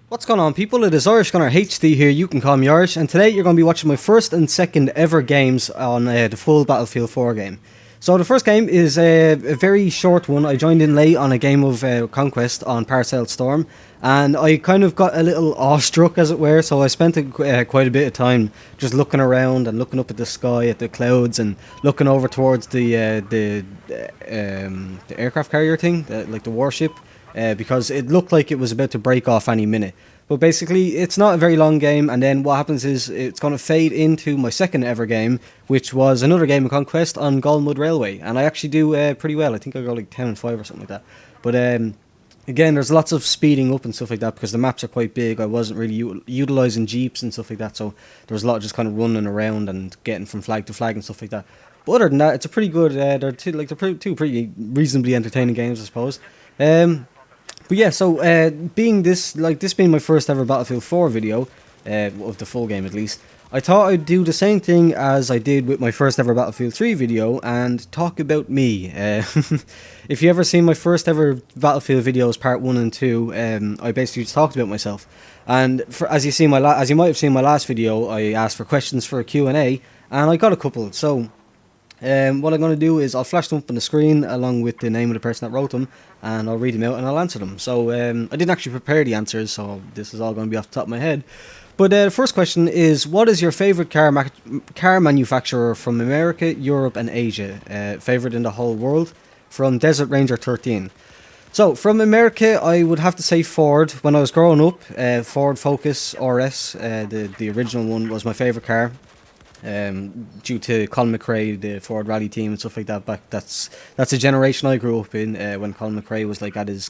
What's going on, people? It is Irish Gunner HD here, you can call me Irish, and today you're going to be watching my first and second ever games on the full Battlefield 4 game. So the first game is a very short one. I joined in late on a game of Conquest on Paracel Storm, and I kind of got a little awestruck, as it were, so I spent quite a bit of time just looking around and looking up at the sky, at the clouds, and looking over towards the aircraft carrier thing, like the warship. Because it looked like it was about to break off any minute. But basically, it's not a very long game, and then what happens is it's going to fade into my second ever game, which was another game of Conquest on Golmud Railway, and I actually do pretty well. I think I go like 10 and 5 or something like that. But again, there's lots of speeding up and stuff like that because the maps are quite big. I wasn't really utilising jeeps and stuff like that, so there was a lot of just kind of running around and getting from flag to flag and stuff like that. But other than that, it's a pretty good. They're two pretty reasonably entertaining games, I suppose. But yeah, so being this being my first ever Battlefield 4 video, of the full game at least, I thought I'd do the same thing as I did with my first ever Battlefield 3 video and talk about me. If you ever seen my first ever Battlefield videos, part 1 and 2, I basically just talked about myself. And as you might have seen my last video, I asked for questions for a Q&A, and I got a couple. So what I'm going to do is I'll flash them up on the screen along with the name of the person that wrote them, and I'll read them out and I'll answer them. So I didn't actually prepare the answers, so this is all going to be off the top of my head. But the first question is, what is your favourite car manufacturer from America, Europe and Asia? Favourite in the whole world? From Desert Ranger 13. So from America, I would have to say Ford. When I was growing up, Ford Focus RS, the original one, was my favourite car. Due to Colin McRae, the Ford Rally team and stuff like that. That's a generation I grew up in, when Colin McRae was like at his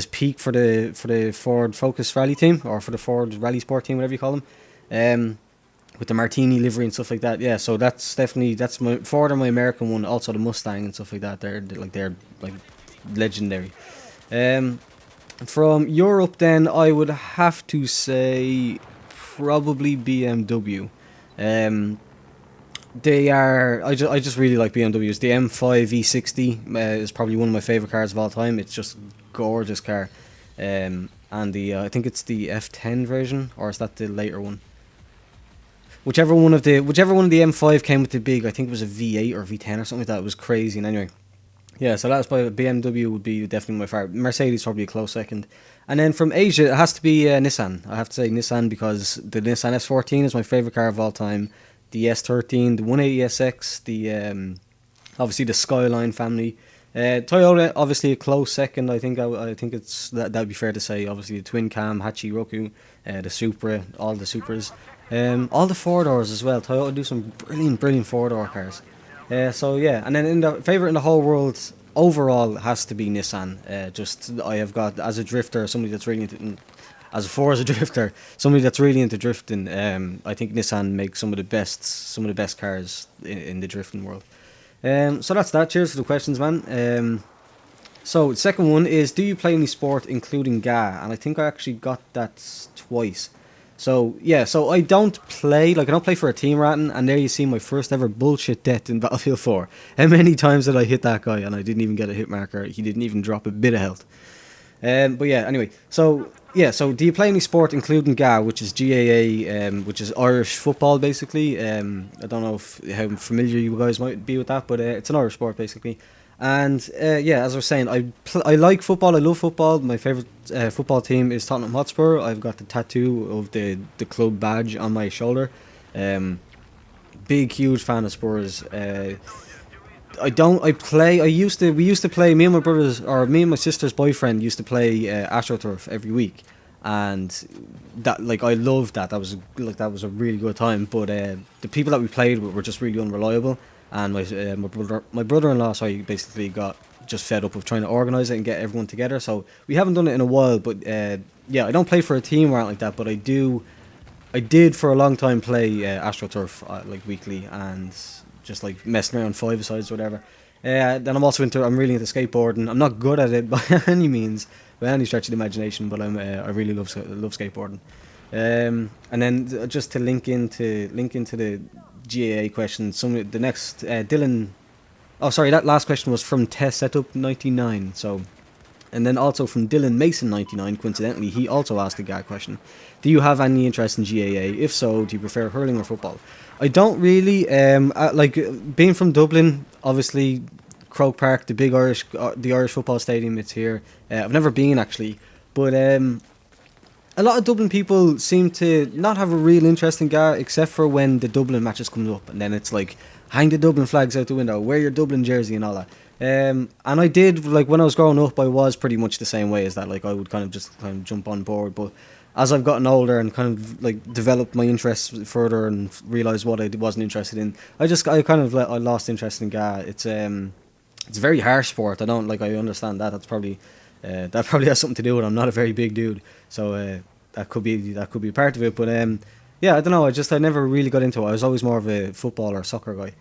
peak for the Ford Focus Rally team, or for the Ford Rally Sport team, whatever you call them. With the Martini livery and stuff like that. Yeah, so that's my Ford, or my American one. Also the Mustang and stuff like that. They're legendary. From Europe, then I would have to say probably BMW. They are. I just really like BMWs. The M5 E60 is probably one of my favorite cars of all time. It's just a gorgeous car. And the I think it's the F10 version, or is that the later one? Whichever one of the M5 came with the big, I think it was a V8 or V10 or something like that. It was crazy. And anyway, yeah. So that's probably BMW would be definitely my favorite. Mercedes probably a close second. And then from Asia, it has to be Nissan. I have to say Nissan because the Nissan S14 is my favorite car of all time. The S13, the 180SX, the obviously the Skyline family. Toyota, obviously a close second. I think it's that'd be fair to say. Obviously the twin cam, Hachi Roku, the Supra, all the Supras, all the 4-doors as well. Toyota do some brilliant 4-door cars. So yeah, and then in the favorite in the whole world overall has to be Nissan. Just I have got, as a drifter, somebody that's really into, as a Forza drifter, somebody that's really into drifting. I think Nissan makes some of the best cars in the drifting world. So that's that. Cheers for the questions, man. So the second one is, do you play any sport including GA? And I think I actually got that twice. So yeah, so I don't play for a team rating, and there you see my first ever bullshit death in Battlefield 4. How many times did I hit that guy and I didn't even get a hit marker? He didn't even drop a bit of health. But yeah, anyway, so yeah, so do you play any sport including GA, which is GAA, which is Irish football basically. I don't know how familiar you guys might be with that, but it's an Irish sport basically. And yeah, as I was saying, I like football. I love football. My favourite football team is Tottenham Hotspur. I've got the tattoo of the club badge on my shoulder. Big, huge fan of Spurs. We used to play, me and my sister's boyfriend used to play AstroTurf every week. And that, I loved that. That was a really good time. But the people that we played with were just really unreliable. And my brother-in-law, so I basically got just fed up of trying to organise it and get everyone together. So we haven't done it in a while, but yeah, I don't play for a team or anything like that, but I did for a long time play AstroTurf weekly, and just messing around 5-a-sides or whatever. Then I'm really into skateboarding. I'm not good at it by any means, by any stretch of the imagination, but I really love skateboarding. And then just to link into the GAA question, the next Dylan. Oh, sorry, that last question was from Test Setup 99. So And then also from Dylan Mason 99, coincidentally, he also asked a GA question. Do you have any interest in GAA? If so, do you prefer hurling or football? I don't really. Like being from Dublin, obviously, Croke Park, the Irish football stadium. It's here. I've never been actually, but a lot of Dublin people seem to not have a real interest in GAA, except for when the Dublin matches come up, and then it's like hang the Dublin flags out the window, wear your Dublin jersey and all that. And I did, like when I was growing up, I was pretty much the same way as that. Like I would kind of jump on board, but as I've gotten older and kind of like developed my interests further and realised what I wasn't interested in, I lost interest in GAA. It's a very harsh sport. I understand that. That probably has something to do with it. I'm not a very big dude, so that could be part of it. But yeah, I don't know. I never really got into it. I was always more of a football or soccer guy.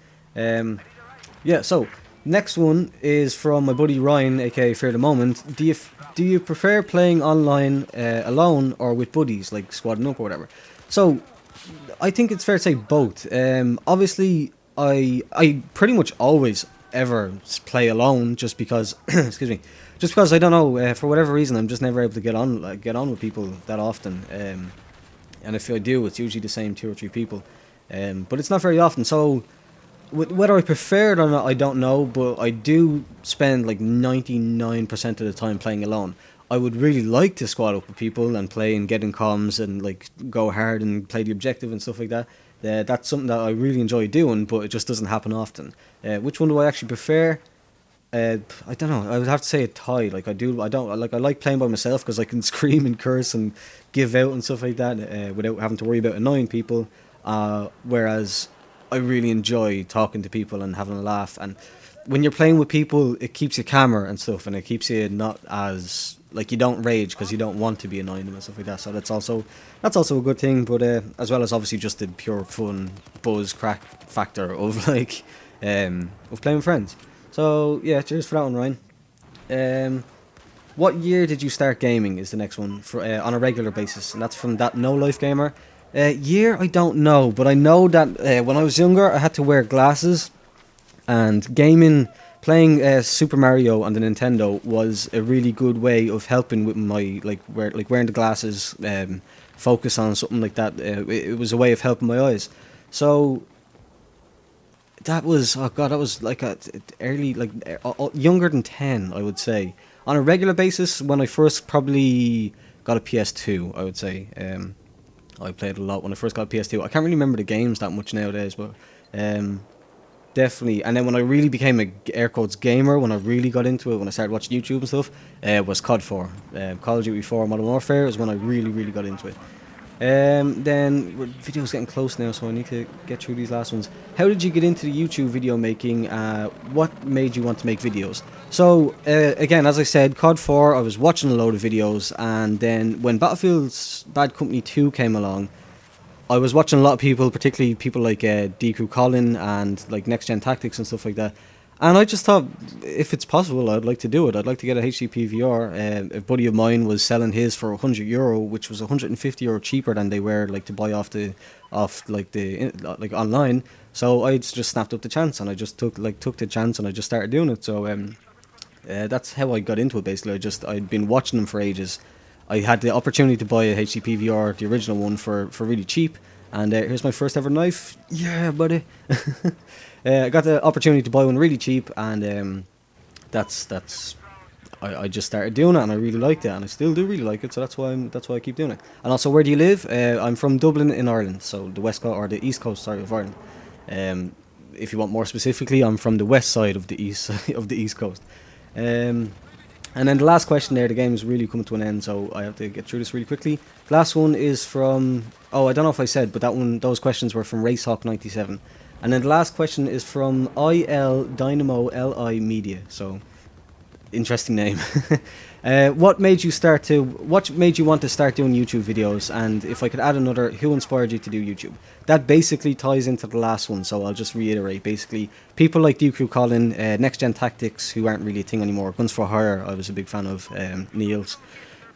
Yeah. So next one is from my buddy Ryan, aka Fear the Moment. Do you prefer playing online alone or with buddies, like squadding up or whatever? So I think it's fair to say both. Obviously, I pretty much always ever play alone, just because excuse me, just because I don't know, for whatever reason I'm just never able to get on with people that often. And if I do, it's usually the same 2 or 3 people. But it's not very often. So whether I prefer it or not, I don't know, but I do spend like 99% of the time playing alone. I would really like to squad up with people and play and get in comms and like go hard and play the objective and stuff like that. That's something that I really enjoy doing, but it just doesn't happen often. Which one do I actually prefer? I don't know. I would have to say a tie. Like I like playing by myself because I can scream and curse and give out and stuff like that without having to worry about annoying people. Whereas I really enjoy talking to people and having a laugh. And when you're playing with people, it keeps you calmer and stuff, and it keeps you not as like you don't rage because you don't want to be annoying them and stuff like that. So that's also a good thing. But as well as obviously just the pure fun, buzz, crack factor of like of playing with friends. So yeah, cheers for that one, Ryan. What year did you start gaming? Is the next one for on a regular basis, and that's from that No Life Gamer. Year I don't know, but I know that when I was younger, I had to wear glasses, and playing Super Mario on the Nintendo was a really good way of helping with my wearing the glasses, focus on something like that. It was a way of helping my eyes. So that was like a early younger than 10, I would say. On a regular basis, when I first probably got a PS2, I would say. I played a lot when I first got a PS2. I can't really remember the games that much nowadays, but definitely. And then when I really became a air quotes gamer, when I really got into it, when I started watching YouTube and stuff, was COD 4. Call of Duty 4 Modern Warfare is when I really got into it. Then video's getting close now, so I need to get through these last ones. How did you get into the YouTube video making? What made you want to make videos? So again, as I said, COD 4, I was watching a load of videos, and then when Battlefield's Bad Company 2 came along, I was watching a lot of people, particularly people like D-Crew Colin and like Next Gen Tactics and stuff like that. And I just thought, if it's possible, I'd like to do it. I'd like to get a HD PVR. A buddy of mine was selling his for €100, which was €150 cheaper than they were like to buy off online. So I just snapped up the chance, and I just took the chance, and I just started doing it. So that's how I got into it. Basically, I'd been watching them for ages. I had the opportunity to buy a HD PVR, the original one, for really cheap. And here's my first ever knife. Yeah, buddy. I got the opportunity to buy one really cheap, and I just started doing it, and I really liked it, and I still do really like it. So that's why I keep doing it. And also, where do you live? I'm from Dublin in Ireland, so the west coast or the east coast, sorry, of Ireland. If you want more specifically, I'm from the west side of the east coast. And then the last question there, the game is really coming to an end, so I have to get through this really quickly. The last one is from, I don't know if I said, but those questions were from Racehawk97. And then the last question is from IL Dynamo LI Media, so interesting name. What made you want to start doing YouTube videos? And if I could add another, who inspired you to do YouTube? That basically ties into the last one, so I'll just reiterate. Basically, people like D-Crew Colin, Next Gen Tactics, who aren't really a thing anymore. Guns for Hire, I was a big fan of Neil's.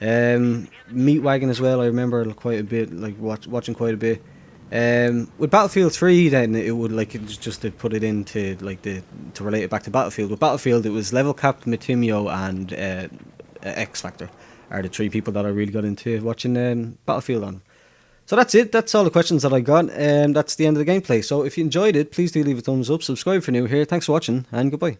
Meatwagon as well, I remember quite a bit, like watching quite a bit. With Battlefield 3, then it was just to put it into to relate it back to Battlefield. With Battlefield, it was Level Cap, Matimio, and X Factor are the 3 people that I really got into watching Battlefield on. So that's it. That's all the questions that I got. That's the end of the gameplay. So if you enjoyed it, please do leave a thumbs up. Subscribe if you're new here. Thanks for watching, and goodbye.